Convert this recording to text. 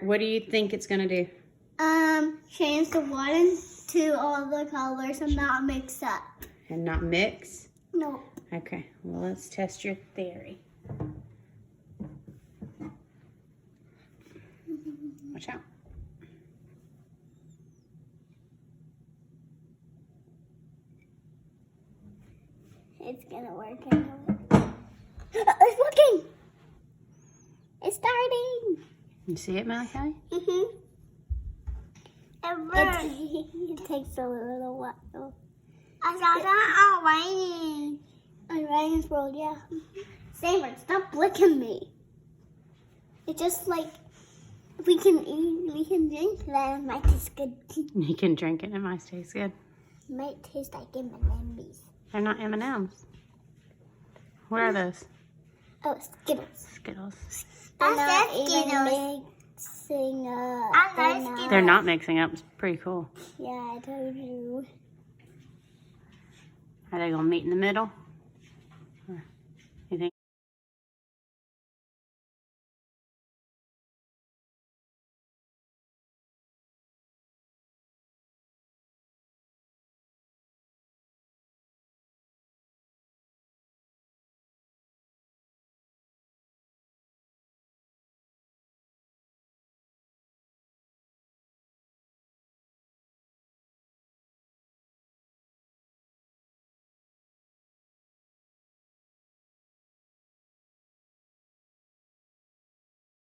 what do you think it's gonna do? Change the water to all the colors and not mix up. And not mix? No. Okay, well, let's test your theory. Watch out. It's gonna work. I know. It's working! It's starting! You see it, Malachi? Mm-hmm. It takes a little while. I saw that raining. On Ryan's world, yeah. Saber, stop licking me. It's just like we can eat, we can drink that. It might taste good. You can drink it and it might taste good. It might taste like M&M's. They're not M&M's. What are those? Oh, Skittles. Skittles. They're not even mixing up. They're not mixing up. It's pretty cool. Yeah, I told you. Are they gonna meet in the middle?